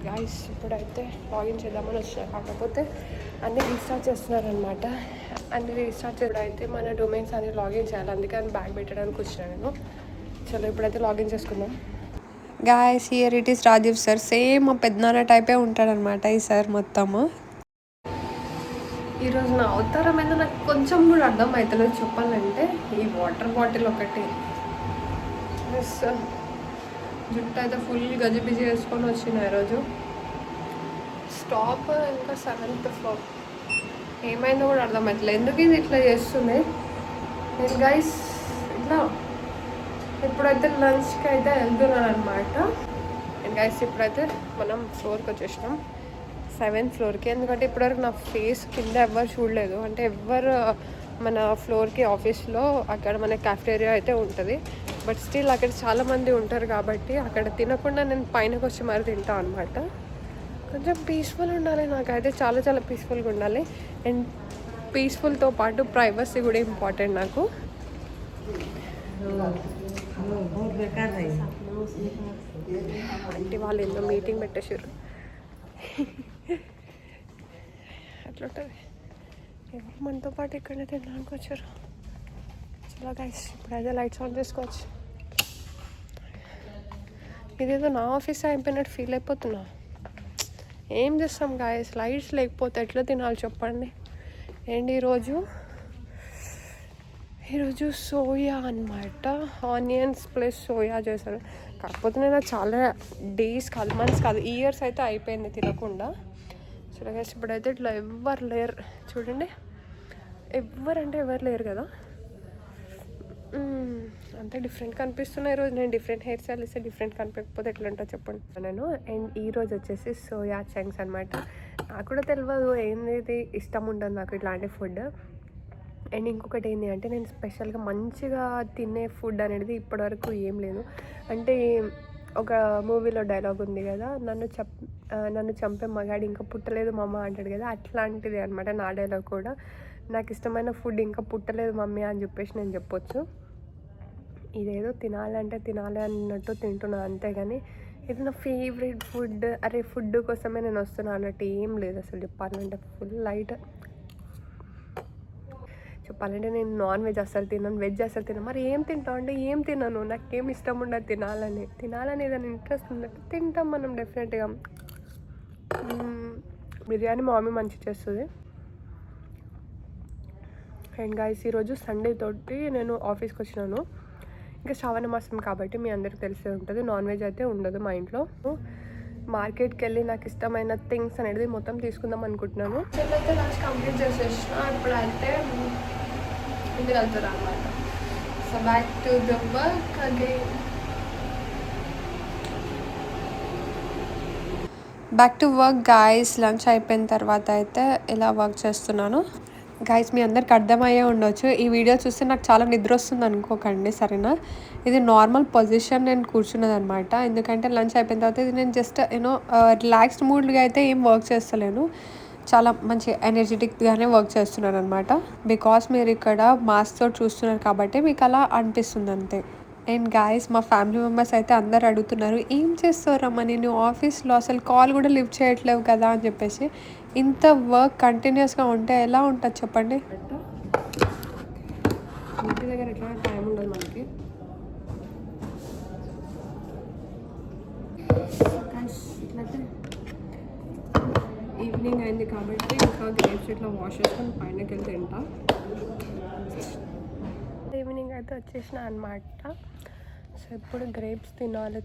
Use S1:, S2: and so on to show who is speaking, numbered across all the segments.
S1: Guys ఇప్పుడైతే login చేద్దామని వచ్చినా, కాకపోతే అన్నీ రీస్టార్ట్ చేస్తున్నారనమాట. అన్నీ రీస్టార్ట్ చేయడం అయితే మన డొమైన్స్ అన్ని లాగిన్ చేయాలి, అందుకే అని బ్యాగ్ పెట్టడానికి వచ్చినా నేను. చలో ఇప్పుడైతే లాగిన్ చేసుకుందాం. Guys here it is Rajeev sir. Same మా పెద్దనాన్న టైపే ఉంటాడనమాట ఈ సార్ మొత్తము. ఈరోజు నా అవతారం అయితే నాకు కొంచెం కూడా అర్థం అవుతలేదు చెప్పాలంటే. ఈ వాటర్ బాటిల్ ఒకటి ప్లస్ జుట్టు అయితే ఫుల్ గజిబిజి వేసుకొని వచ్చిన ఈరోజు. స్టాప్ ఇంకా 7th ఫ్లోర్. ఏమైందో కూడా అర్థమవుతలేదు, ఎందుకు ఇది ఇట్లా చేస్తుంది. నేను గైస్ ఇట్లా ఇప్పుడైతే లంచ్కి అయితే వెళ్తున్నాను అనమాట. నేను గైస్ ఇప్పుడైతే మనం ఫ్లోర్కి వచ్చేసినాం, 7th ఫ్లోర్కి. ఎందుకంటే ఇప్పటివరకు నా ఫేస్ కింద ఎవ్వరు చూడలేదు. అంటే ఎవ్వరు మన ఫ్లోర్కి ఆఫీస్లో అక్కడ మన క్యాఫ్టేరియా అయితే ఉంటుంది, బట్ స్టిల్ అక్కడ చాలామంది ఉంటారు కాబట్టి అక్కడ తినకుండా నేను పైనకి వచ్చి మరి తింటాను అనమాట. కొంచెం పీస్ఫుల్ ఉండాలి, నాకైతే చాలా చాలా పీస్ఫుల్గా ఉండాలి. అండ్ పీస్ఫుల్తో పాటు ప్రైవసీ కూడా ఇంపార్టెంట్ నాకు. అంటే వాళ్ళు ఎన్నో మీటింగ్ పెట్టేసారు అట్లా ఉంటుంది. ఎవరు మనతో పాటు ఇక్కడనే తినడానికి వచ్చారు. చాలా గైస్ ఇప్పుడైతే లైట్స్ ఆన్ చేసుకోవచ్చు. ఇదేదో నా ఆఫీస్ అయిపోయినట్టు ఫీల్ అయిపోతున్నా. ఏం చేస్తాం గాయస్, లైట్స్ లేకపోతే ఎట్లా తినాలి చెప్పండి. అండ్ ఈరోజు సోయా అన్నమాట, ఆనియన్స్ ప్లస్ సోయా చేశారు. కాకపోతే నేను చాలా డేస్ కాదు, మంత్స్ కాదు, ఇయర్స్ అయితే అయిపోయింది తినకుండా. సరే గైస్ ఇప్పుడైతే ఇట్లా ఎవ్వరు లేరు చూడండి, ఎవరంటే ఎవరు లేరు కదా. అంతే డిఫరెంట్ కనిపిస్తున్నాయి ఈరోజు. నేను డిఫరెంట్ హెయిర్ స్టైల్ ఇస్తే డిఫరెంట్ కనిపించకపోతే ఎట్లా ఉంటుందో చెప్పండి నేను. అండ్ ఈరోజు వచ్చేసి సోయా చంక్స్ అనమాట. నాకు కూడా తెలియదు ఏంది ఇష్టం ఉండదు నాకు ఇట్లాంటి ఫుడ్. అండ్ ఇంకొకటి ఏంటి అంటే నేను స్పెషల్గా మంచిగా తినే ఫుడ్ అనేది ఇప్పటివరకు ఏం లేదు. అంటే ఒక మూవీలో డైలాగ్ ఉంది కదా, నన్ను చంపే మగాడు ఇంకా పుట్టలేదు మమ్మ అంటాడు కదా, అట్లాంటిది అనమాట నా డైలాగ్ కూడా. నాకు ఇష్టమైన ఫుడ్ ఇంకా పుట్టలేదు మమ్మీ అని చెప్పేసి నేను చెప్పొచ్చు. ఇదేదో తినాలంటే తినాలి అన్నట్టు తింటున్నాను అంతేగాని ఇది నా ఫేవరెట్ ఫుడ్, అరే ఫుడ్ కోసమే నేను వస్తున్నాను అన్నట్టు ఏం లేదు అసలు చెప్పాలంటే. ఫుల్ లైట్ చెప్పాలంటే నేను నాన్ వెజ్ అస్సలు తిన్నాను, వెజ్ అస్సలు తిన్నాను. మరి ఏం తింటావు అంటే ఏం తిన్నాను, నాకేం ఇష్టం ఉండదు తినాలని ఏదైనా ఇంట్రెస్ట్ ఉన్నట్టు తింటాం మనం డెఫినెట్గా. బిర్యానీ మా మమ్మీ మంచిగా చేస్తుంది. అండ్ గైస్ ఈరోజు సండే తోటి నేను ఆఫీస్కి వచ్చినాను. ఇంకా శ్రావణ మాసం కాబట్టి మీ అందరికి తెలిసే ఉంటుంది, నాన్ వెజ్ అయితే ఉండదు మా ఇంట్లో. మార్కెట్కి వెళ్ళి నాకు ఇష్టమైన థింగ్స్ అనేది మొత్తం తీసుకుందాం అనుకుంటున్నాను. అయితే లంచ్ కంప్లీట్ చేసేసిన, ఇప్పుడు అయితే ఇంటికి వెళ్తారు అనమాట. So back to the work again. Back to work guys. Lunch అయిపోయిన తర్వాత అయితే ఇలా వర్క్ చేస్తున్నాను. గైస్ మీ అందరికి అర్థమయ్యే ఉండొచ్చు, ఈ వీడియో చూస్తే నాకు చాలా నిద్ర వస్తుంది అనుకోకండి సరేనా. ఇది నార్మల్ పొజిషన్ నేను కూర్చున్నది అనమాట. ఎందుకంటే లంచ్ అయిపోయిన తర్వాత ఇది నేను జస్ట్ రిలాక్స్డ్ మూడ్గా అయితే ఏం వర్క్ చేస్తలేను, చాలా మంచి ఎనర్జెటిక్గానే వర్క్ చేస్తున్నాను అనమాట. బికాస్ మీరు ఇక్కడ మాస్క్తో చూస్తున్నారు కాబట్టి మీకు అలా అనిపిస్తుంది అంతే. అండ్ గాయస్ మా ఫ్యామిలీ మెంబర్స్ అయితే అందరు అడుగుతున్నారు, ఏం చేస్తారమ్మా నేను ఆఫీస్లో అసలు కాల్ కూడా లిఫ్ట్ చేయట్లేవు కదా అని చెప్పేసి. ఇంత వర్క్ కంటిన్యూస్గా ఉంటే ఎలా ఉంటుంది చెప్పండి. ఇంటి దగ్గర ఎట్లా టైం ఉండదు మనకి. ఇట్లయితే ఈవినింగ్ అయింది కాబట్టి ఇంకా గ్రేప్స్ ఇట్లా వాష్ చేసుకొని పైనకి వెళ్ళి తింటా. ఈవినింగ్ అయితే వచ్చేసిన అనమాట. సో ఇప్పుడు గ్రేప్స్ తినాలి.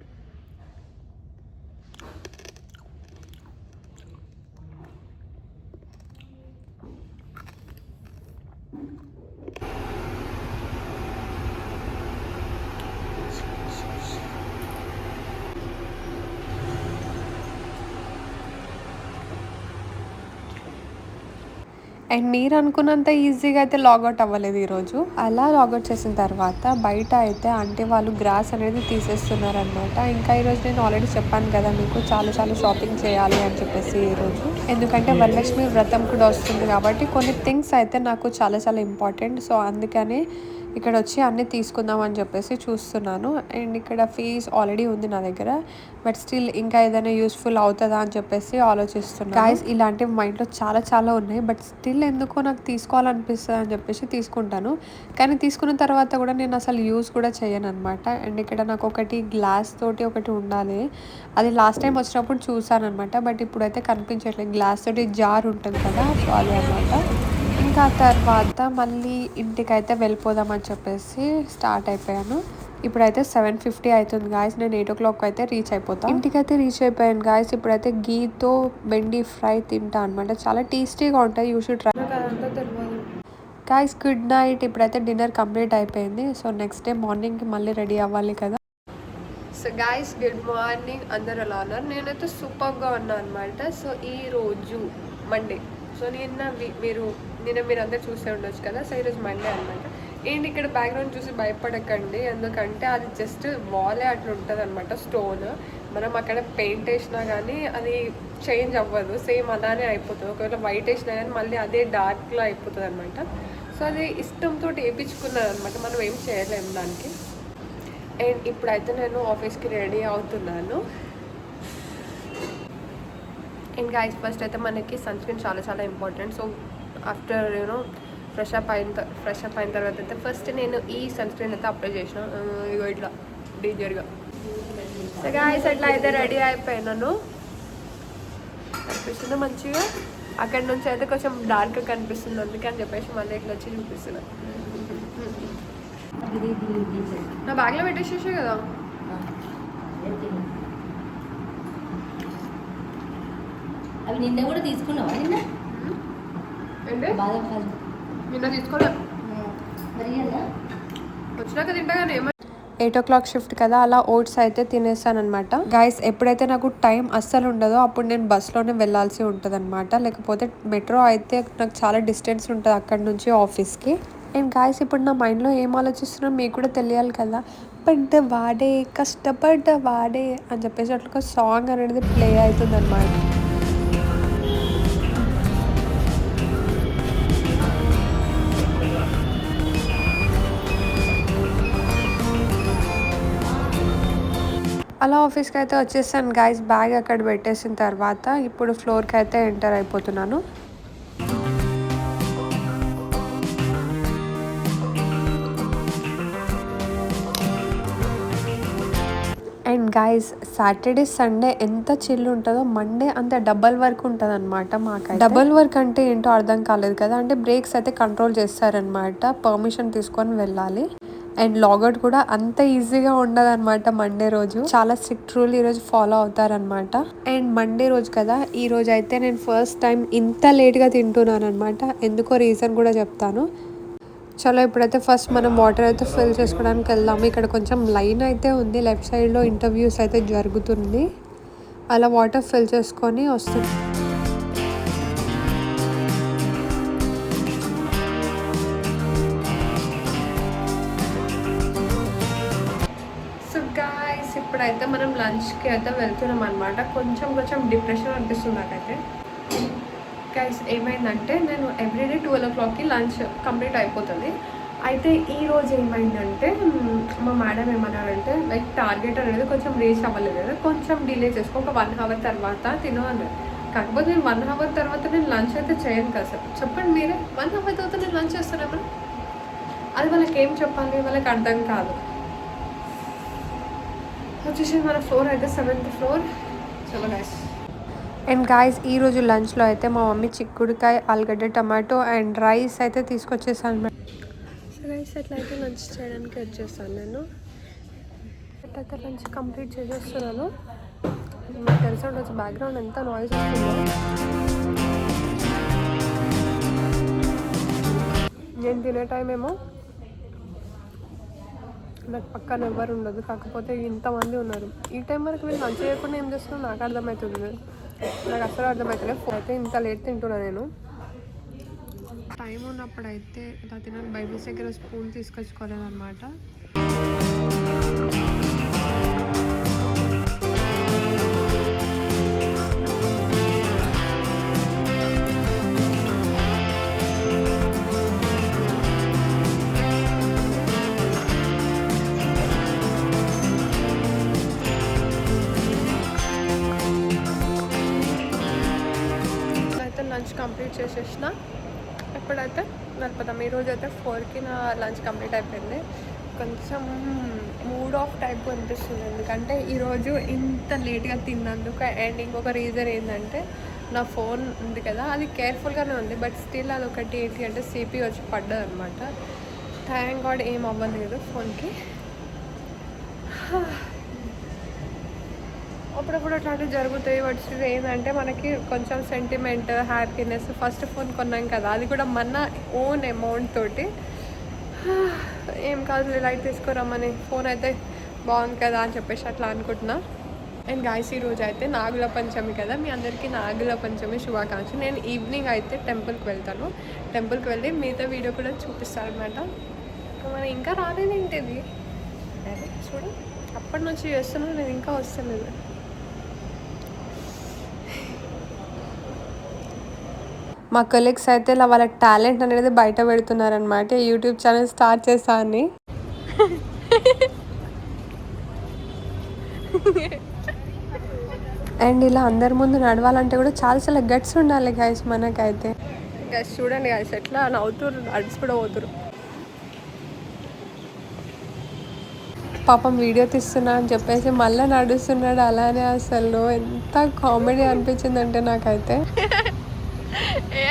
S1: అండ్ మీరు అనుకున్నంత ఈజీగా అయితే లాగౌట్ అవ్వలేదు ఈరోజు. అలా లాగౌట్ చేసిన తర్వాత బయట అయితే ఆంటీ వాళ్ళు గ్రాస్ అనేది తీసేస్తున్నారనమాట. ఇంకా ఈరోజు నేను ఆల్రెడీ చెప్పాను కదా మీకు చాలా చాలా షాపింగ్ చేయాలి అని చెప్పేసి ఈరోజు. ఎందుకంటే వరలక్ష్మి వ్రతం కూడా వస్తుంది కాబట్టి కొన్ని థింగ్స్ అయితే నాకు చాలా చాలా ఇంపార్టెంట్. సో అందుకని ఇక్కడ వచ్చి అన్నీ తీసుకుందాం అని చెప్పేసి చూస్తున్నాను. అండ్ ఇక్కడ ఫీజ్ ఆల్రెడీ ఉంది నా దగ్గర, బట్ స్టిల్ ఇంకా ఏదైనా యూస్ఫుల్ అవుతుందా అని చెప్పేసి ఆలోచిస్తున్నాను. గాయస్ ఇలాంటివి మైండ్లో చాలా చాలా ఉన్నాయి, బట్ స్టిల్ ఎందుకో నాకు తీసుకోవాలనిపిస్తుంది అని చెప్పేసి తీసుకుంటాను. కానీ తీసుకున్న తర్వాత కూడా నేను అసలు యూస్ కూడా చేయను అనమాట. అండ్ ఇక్కడ నాకు ఒకటి గ్లాస్ తోటి ఒకటి ఉండాలి, అది లాస్ట్ టైం వచ్చినప్పుడు చూసాను అనమాట, బట్ ఇప్పుడైతే కనిపించట్లేదు. గ్లాస్ తోటి జార్ ఉంటుంది కదా, సో అది అనమాట. ఇంకా తర్వాత మళ్ళీ ఇంటికైతే వెళ్ళిపోదామని చెప్పేసి స్టార్ట్ అయిపోయాను. ఇప్పుడైతే 7:50 అవుతుంది గాయస్. నేను 8 o'clock అయితే రీచ్ అయిపోతాను. ఇంటికైతే రీచ్ అయిపోయాను గాయస్. ఇప్పుడైతే గీతో బెండి ఫ్రై తింటా అనమాట. చాలా టేస్టీగా ఉంటుంది, you should try. Guys good night. ఇప్పుడైతే డిన్నర్ కంప్లీట్ అయిపోయింది. సో నెక్స్ట్ డే మార్నింగ్కి మళ్ళీ రెడీ అవ్వాలి కదా. సో గాయస్ గుడ్ మార్నింగ్, అందరు ఎలా ఉన్నారు? నేనైతే సూపర్గా ఉన్నాను అనమాట. సో ఈరోజు మండే. సో నిన్న మీరందరూ చూసే ఉండొచ్చు కదా. సో ఈరోజు మండే అనమాట. ఏంటి ఇక్కడ బ్యాక్గ్రౌండ్ చూసి భయపడకండి, ఎందుకంటే అది జస్ట్ వాలే అట్లా ఉంటుంది అనమాట, స్టోన్. మనం అక్కడ పెయింట్ వేసినా కానీ అది చేంజ్ అవ్వదు, సేమ్ అలానే అయిపోతుంది. ఒకవేళ వైట్ వేసినా కానీ మళ్ళీ అదే డార్క్లో అయిపోతుంది అనమాట. సో అది ఇష్టంతో వేయించుకున్నాను అనమాట, మనం ఏం చేయలేము దానికి. అండ్ ఇప్పుడైతే నేను ఆఫీస్కి రెడీ అవుతున్నాను. అండ్ గైస్ ఫస్ట్ అయితే మనకి సన్ స్క్రీన్ చాలా చాలా important. So after fresh up అయిన తర్వాత అయితే ఫస్ట్ నేను ఈ సన్ స్క్రీన్ అయితే అప్లై చేసిన, ఇగో ఇట్లా డేంజర్గా. సో గైస్ అట్లా అయితే రెడీ అయిపోయినాను, కనిపిస్తుంది మంచిగా. అక్కడ నుంచి అయితే కొంచెం డార్క్గా కనిపిస్తుంది, అందుకని చెప్పేసి మళ్ళీ ఇట్లా వచ్చి చూపిస్తున్నాను. నా బ్యాగ్లో పెట్టేసేసే కదా.
S2: అవి నిన్న కూడా తీసుకున్నావా?
S1: నిన్న తీసుకోలే, వచ్చినాక తింటా కానీ 8 o'clock షిఫ్ట్ కదా, అలా ఓట్స్ అయితే తినేసాను అనమాట. గైస్ ఎప్పుడైతే నాకు టైం అస్సలు ఉండదో అప్పుడు నేను బస్లోనే వెళ్ళాల్సి ఉంటుంది అనమాట, లేకపోతే మెట్రో అయితే నాకు చాలా డిస్టెన్స్ ఉంటుంది అక్కడ నుంచి ఆఫీస్కి. అండ్ గాయస్ ఇప్పుడు నా మైండ్లో ఏం ఆలోచిస్తున్నా మీకు కూడా తెలియాలి కదా. పడ్డవాడే కష్టపడ్డవాడే అని చెప్పేసి అట్లా ఒక సాంగ్ అనేది ప్లే అవుతుంది అనమాట. అలా ఆఫీస్కి అయితే వచ్చేసాను గాయస్. బ్యాగ్ అక్కడ పెట్టేసిన తర్వాత ఇప్పుడు ఫ్లోర్కి అయితే ఎంటర్ అయిపోతున్నాను. అండ్ గాయస్ సాటర్డే సండే ఎంత చిల్ ఉంటుందో మండే అంత డబల్ వర్క్ ఉంటుంది అనమాట. మాకు డబల్ వర్క్ అంటే ఏంటో అర్థం కాలేదు కదా, అంటే బ్రేక్స్ అయితే కంట్రోల్ చేస్తారనమాట, పర్మిషన్ తీసుకొని వెళ్ళాలి. అండ్ లాగౌట్ కూడా అంత ఈజీగా ఉండదు అనమాట. మండే రోజు చాలా స్ట్రిక్ట్ రూల్ ఈరోజు ఫాలో అవుతారనమాట. అండ్ మండే రోజు కదా, ఈ రోజు అయితే నేను ఫస్ట్ టైం ఇంత లేట్గా తింటున్నాను అనమాట. ఎందుకో రీజన్ కూడా చెప్తాను. చలో ఇప్పుడైతే ఫస్ట్ మనం వాటర్ అయితే ఫిల్ చేసుకోవడానికి వెళ్దాము. ఇక్కడ కొంచెం లైన్ అయితే ఉంది, లెఫ్ట్ సైడ్లో ఇంటర్వ్యూస్ అయితే జరుగుతుంది. అలా వాటర్ ఫిల్ చేసుకొని వస్తుంది. ఇప్పుడైతే మనం లంచ్కి అయితే వెళ్తున్నాం అనమాట. కొంచెం డిప్రెషన్ అనిపిస్తుంది నాకైతే. గైస్ ఏమైందంటే నేను ఎవ్రీడే 12 o'clockకి లంచ్ కంప్లీట్ అయిపోతుంది. అయితే ఈరోజు ఏమైందంటే మా మేడం ఏమన్నారంటే లైక్ టార్గెట్ అనేది కొంచెం రీచ్ అవ్వలేదు కదా, కొంచెం డిలే చేసుకో, ఒక 1 hour తర్వాత తిను అన్నారు. కాకపోతే నేను 1 hour తర్వాత నేను లంచ్ అయితే చేయను కదా సార్, చెప్పండి మీరే. 1 hour తర్వాత నేను లంచ్ చేస్తానేమో, అది వాళ్ళకి ఏం చెప్పాలి, వాళ్ళకి అర్థం కాదు. వచ్చేసి మన ఫ్లోర్ అయితే 7th floor. చలో గైస్. అండ్ గాయస్ ఈరోజు లంచ్లో అయితే మా మమ్మీ చిక్కుడుకాయ, ఆలుగడ్డ, టమాటో అండ్ రైస్ అయితే తీసుకొచ్చేసాను అనమాట. సో గైస్ అట్లయితే లంచ్ చేయడానికి వచ్చేసాను నేను. అట్లయితే లంచ్ కంప్లీట్ చేసేస్తున్నాను. మీకు తెలిసి ఉండొచ్చు బ్యాక్గ్రౌండ్ ఎంత నాయిస్ వస్తుందో. నేను తినే టైం ఏమో నాకు పక్కన ఎవరు ఉండదు, కాకపోతే ఇంతమంది ఉన్నారు. ఈ టైం వరకు వీళ్ళు లంచ్ చేయకుండా ఏం చేస్తున్నారో నాకు అర్థమవుతుంది, నాకు అసలు అర్థమవుతుంది. అయితే ఇంత లేట్ తింటున్నా నేను. టైం ఉన్నప్పుడు అయితే ఇలా తినాలి. బైబిల్స్ దగ్గర స్పూన్ తీసుకొచ్చుకోలేదన్నమాట. లంచ్ కంప్లీట్ చేసేసిన. ఎప్పుడైతే వెళ్ళిపోతాం. ఈరోజు అయితే 4కి నా లంచ్ కంప్లీట్ అయిపోయింది. కొంచెం మూడ్ ఆఫ్ టైప్ అనిపిస్తుంది, ఎందుకంటే ఈరోజు ఇంత లేట్గా తిన్నందుకు. అండ్ ఇంకొక రీజన్ ఏంటంటే నా ఫోన్ ఉంది కదా, అది కేర్ఫుల్గానే ఉంది, బట్ స్టిల్ అదొకటి ఏంటి అంటే సిపి వచ్చి పడ్డది అనమాట. థ్యాంక్ గాడ్ ఏం అవ్వలేదు ఫోన్కి. అప్పుడప్పుడు అట్లాంటివి జరుగుతాయి. బట్ ఏంటంటే మనకి కొంచెం సెంటిమెంట్, హ్యాపీనెస్. ఫస్ట్ ఫోన్ కొన్నాం కదా, అది కూడా మన ఓన్ అమౌంట్ తోటి. ఏం కాదు లైట్ తీసుకురమ్మని, ఫోన్ అయితే బాగుంది కదా అని చెప్పేసి అట్లా అనుకుంటున్నా. అండ్ గాయస్ ఈరోజు అయితే నాగుల పంచమి కదా, మీ అందరికీ నాగుల పంచమి శుభాకాంక్షలు. నేను ఈవినింగ్ అయితే టెంపుల్కి వెళ్తాను. టెంపుల్కి వెళ్ళి మిగతా వీడియో కూడా చూపిస్తాను అనమాట. మనం ఇంకా రాలేదేంటిది చూడు, అప్పటి నుంచి చేస్తున్నాను నేను, ఇంకా వస్తలేదు. మా కొలీగ్స్ అయితే ఇలా వాళ్ళ టాలెంట్ అనేది బయట పెడుతున్నారనమాట. యూట్యూబ్ ఛానల్ స్టార్ట్ చేస్తా అని. అండ్ ఇలా అందరి ముందు నడవాలంటే కూడా చాలా గట్స్ ఉండాలి గైస్ మనకైతే. గైస్ చూడండి గైస్ ఎట్లా నవ్వుతురు, అడిసి కూడా పోతురు. పాపం వీడియో తీస్తున్నా అని చెప్పేసి మళ్ళీ నడుస్తున్నాడు అలానే. అసలు ఎంత కామెడీ అనిపించిందంటే నాకైతే.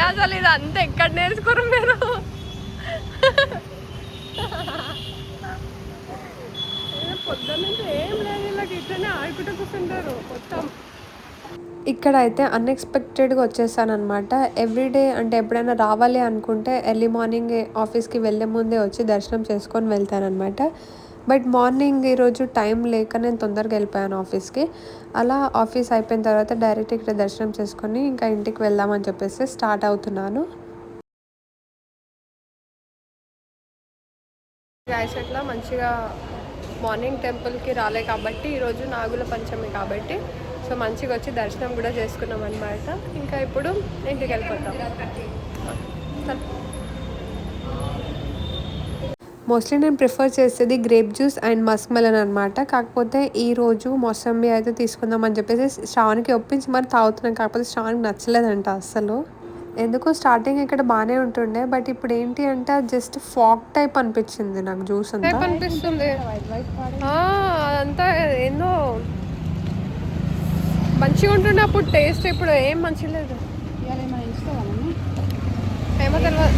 S1: అసలు ఇది అంతా ఎక్కడ నేర్చుకోరు మీరు? పొద్దున్న ఏం లేదు, ఇలా ఇట్లనే ఆడుకుంటూ కూర్చుంటారు మొత్తం. ఇక్కడ అయితే అన్ఎక్స్పెక్టెడ్గా వచ్చేసాను అనమాట. ఎవ్రీడే అంటే ఎప్పుడైనా రావాలి అనుకుంటే ఎర్లీ మార్నింగ్ ఆఫీస్కి వెళ్ళే ముందే వచ్చి దర్శనం చేసుకొని వెళ్తానమాట. బట్ మార్నింగ్ ఈరోజు టైం లేక నేను తొందరగా వెళ్ళిపోయాను ఆఫీస్కి. అలా ఆఫీస్ అయిపోయిన తర్వాత డైరెక్ట్ ఇక్కడ దర్శనం చేసుకొని ఇంకా ఇంటికి వెళ్దామని చెప్పేసి స్టార్ట్ అవుతున్నాను. గాయస్ ఎట్లా మంచిగా మార్నింగ్ టెంపుల్కి రాలే కాబట్టి ఈరోజు నాగుల పంచమి కాబట్టి సో మంచిగా వచ్చి దర్శనం కూడా చేసుకున్నాం అనమాట. ఇంకా ఇప్పుడు ఇంటికి వెళ్ళిపోతాం. మోస్ట్లీ నేను ప్రిఫర్ చేసేది grape juice and Musk melon అనమాట. కాకపోతే ఈరోజు మోసంబి అయితే తీసుకుందాం అని చెప్పేసి శ్రావణ్కి ఒప్పించి మరి తాగుతున్నాం. కాకపోతే శ్రావణ్కి నచ్చలేదంట అస్సలు. ఎందుకో స్టార్టింగ్ ఇక్కడ బాగానే ఉంటుండే, బట్ ఇప్పుడు ఏంటి అంటే జస్ట్ ఫాగ్ టైప్ అనిపించింది నాకు జ్యూస్ అంతా. అనిపిస్తుంది అదంతా ఏందో మంచిగా ఉంటుండే అప్పుడు టేస్ట్, ఇప్పుడు ఏం మంచిగా లేదు. ఏమో తెలియదు.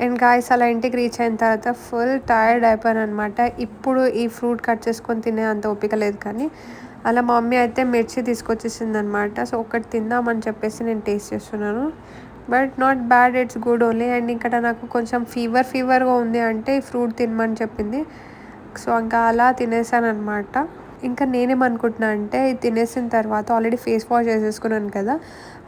S1: అండ్ గాయస్ అలా ఇంటికి రీచ్ అయిన తర్వాత ఫుల్ టైర్డ్ అయిపోయాను అనమాట. ఇప్పుడు ఈ ఫ్రూట్ కట్ చేసుకొని తినే అంత ఓపిక లేదు, కానీ అలా మా మమ్మీ అయితే మిర్చి తీసుకొచ్చేసింది అనమాట. సో ఒకటి తిందామని చెప్పేసి నేను టేస్ట్ చేస్తున్నాను. But not bad, it's good only. And ఇక్కడ నాకు కొంచెం ఫీవర్గా ఉంది అంటే ఈ ఫ్రూట్ తినమని చెప్పింది. సో ఇంకా అలా తినేసాను అనమాట. ఇంకా నేనేమనుకుంటున్నా అంటే ఇది తినేసిన తర్వాత ఆల్రెడీ ఫేస్ వాష్ చేసేసుకున్నాను కదా,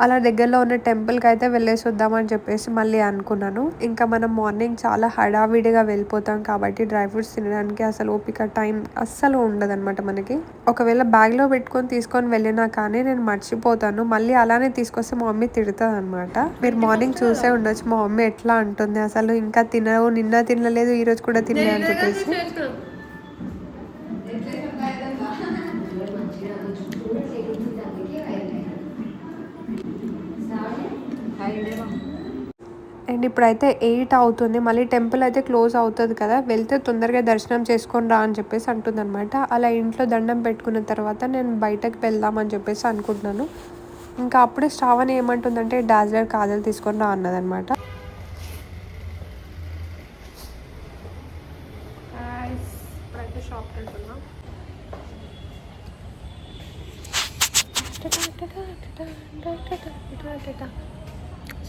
S1: అలా దగ్గరలో ఉన్న టెంపుల్కి అయితే వెళ్ళేసి వద్దామని చెప్పేసి మళ్ళీ అనుకున్నాను. ఇంకా మనం మార్నింగ్ చాలా హడావిడిగా వెళ్ళిపోతాం కాబట్టి డ్రై ఫ్రూట్స్ తినడానికి అసలు ఓపిక టైం అస్సలు ఉండదన్నమాట మనకి. ఒకవేళ బ్యాగ్లో పెట్టుకొని తీసుకొని వెళ్ళినా కానీ నేను మర్చిపోతాను, మళ్ళీ అలానే తీసుకొస్తే మా మమ్మీ తిడుతుంది అనమాట. మీరు మార్నింగ్ చూసే ఉండొచ్చు మా మమ్మీ ఎట్లా అంటుంది, అసలు ఇంకా తినవు, నిన్న తినలేదు ఈరోజు కూడా తినలే అని చెప్పేసి. అండ్ ఇప్పుడైతే 8 అవుతుంది. మళ్ళీ టెంపుల్ అయితే క్లోజ్ అవుతుంది కదా, వెళ్తే తొందరగా దర్శనం చేసుకొని రా అని చెప్పేసి అంటుంది అనమాట. అలా ఇంట్లో దండం పెట్టుకున్న తర్వాత నేను బయటకు వెళ్దామని చెప్పేసి అనుకుంటున్నాను. ఇంకా అప్పుడే శ్రావణి ఏమంటుందంటే డాజ్లర్ కాజల్ తీసుకొని రా అన్నదనమాట. ఇప్పుడైతే షాప్కి వెళ్తున్నాం.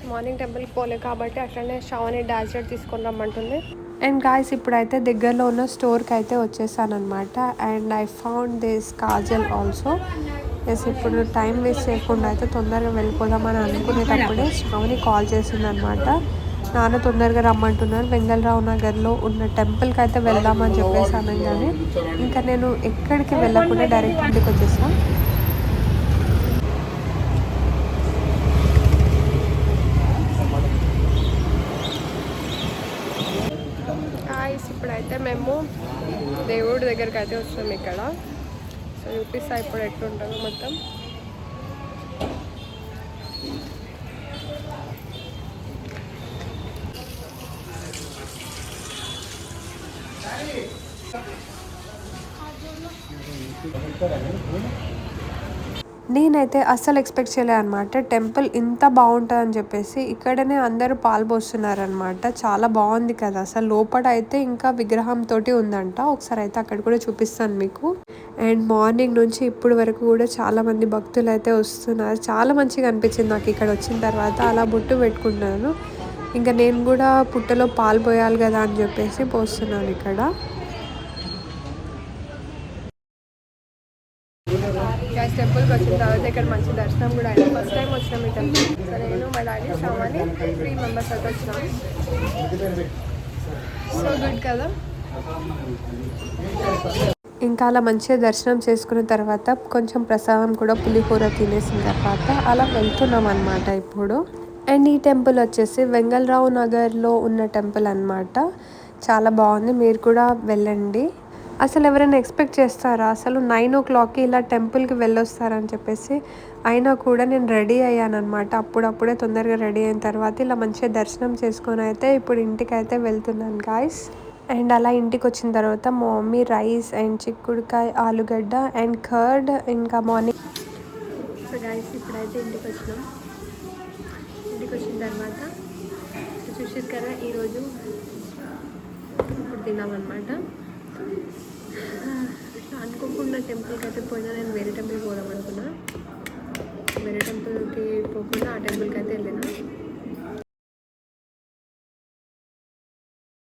S1: సో మార్నింగ్ టెంపుల్కి పోలే కాబట్టి అట్లనే శ్రావణి డాజర్ తీసుకొని రమ్మంటుంది. అండ్ గాయస్ ఇప్పుడైతే దగ్గరలో ఉన్న స్టోర్కి అయితే వచ్చేసాను అనమాట. And I found this kajal also. Yes ఇప్పుడు టైం వేస్ట్ చేయకుండా అయితే తొందరగా వెళ్ళిపోదామని అనుకునేటప్పుడే శ్రావణి కాల్ చేసింది అనమాట. నాన్న తొందరగా రమ్మంటున్నారు, వెంగళరావు నగర్లో ఉన్న టెంపుల్కి అయితే వెళ్దామని చెప్పేసి అనగానే ఇంకా నేను ఎక్కడికి వెళ్ళకుండా డైరెక్ట్ ఇంటికి వచ్చేసాను. ఇప్పుడైతే మేము దేవుడి దగ్గరికి అయితే వస్తాం ఇక్కడ. సో చూపిస్తా ఇప్పుడు ఎట్లుంటుందో మొత్తం. నేనైతే అస్సలు ఎక్స్పెక్ట్ చేయలే అనమాట టెంపుల్ ఇంత బాగుంటుందని చెప్పేసి. ఇక్కడనే అందరూ పాల్పోస్తున్నారనమాట. చాలా బాగుంది కదా అసలు. లోపల అయితే ఇంకా విగ్రహంతో ఉందంట. ఒకసారి అయితే అక్కడ కూడా చూపిస్తాను మీకు. అండ్ మార్నింగ్ నుంచి ఇప్పుడు వరకు కూడా చాలామంది భక్తులు అయితే వస్తున్నారు. చాలా మంచిగా అనిపించింది నాకు ఇక్కడ వచ్చిన తర్వాత. అలా బొట్టు పెట్టుకున్నాను. ఇంకా నేను కూడా పుట్టలో పాలు పోయాలి కదా అని చెప్పేసి పోస్తున్నాను ఇక్కడ. టెంపుల్కి వచ్చిన తర్వాత ఇక్కడ మంచి దర్శనం కూడా అయింది. ఫస్ట్ టైం వచ్చినాం ఈ టెంపుల్. సో నేను మా డాడీ శ్రావణి 3 మెంబర్స్ అయితే వచ్చినాం. సో గుడ్ కదా. ఇంకా అలా మంచిగా దర్శనం చేసుకున్న తర్వాత కొంచెం ప్రసాదం కూడా పులిహోర తినేసిన తర్వాత అలా వెళ్తున్నాం అనమాట ఇప్పుడు. అండ్ ఈ టెంపుల్ వచ్చేసి వెంగళరావు నగర్లో ఉన్న టెంపుల్ అనమాట. చాలా బాగుంది, మీరు కూడా వెళ్ళండి. అసలు ఎవరైనా ఎక్స్పెక్ట్ చేస్తారా అసలు 9 o'clockకి ఇలా టెంపుల్కి వెళ్ళొస్తారని చెప్పేసి? అయినా కూడా నేను రెడీ అయ్యాను అనమాట. అప్పుడప్పుడే తొందరగా రెడీ అయిన తర్వాత ఇలా మంచిగా దర్శనం చేసుకొని అయితే ఇప్పుడు ఇంటికి అయితే వెళ్తున్నాను గాయస్. అండ్ అలా ఇంటికి వచ్చిన తర్వాత మా మమ్మీ రైస్ అండ్ చిక్కుడుకాయ, ఆలుగడ్డ అండ్ కర్డ్ ఇంకా మార్నింగ్. సో గాయస్ ఇప్పుడైతే ఇంటికి వచ్చినాం. ఇంటికి వచ్చిన తర్వాత చూసారు కదా ఈరోజు ఇప్పుడు తిన్నామన్నమాట. అనుకోకుండా టెంపుల్కి అయితే పోయినా. నేను వేరే టెంపుల్కి పోదాం అనుకున్నా. వేరే టెంపుల్కి పోకుండా ఆ టెంపుల్కి అయితే వెళ్ళినా.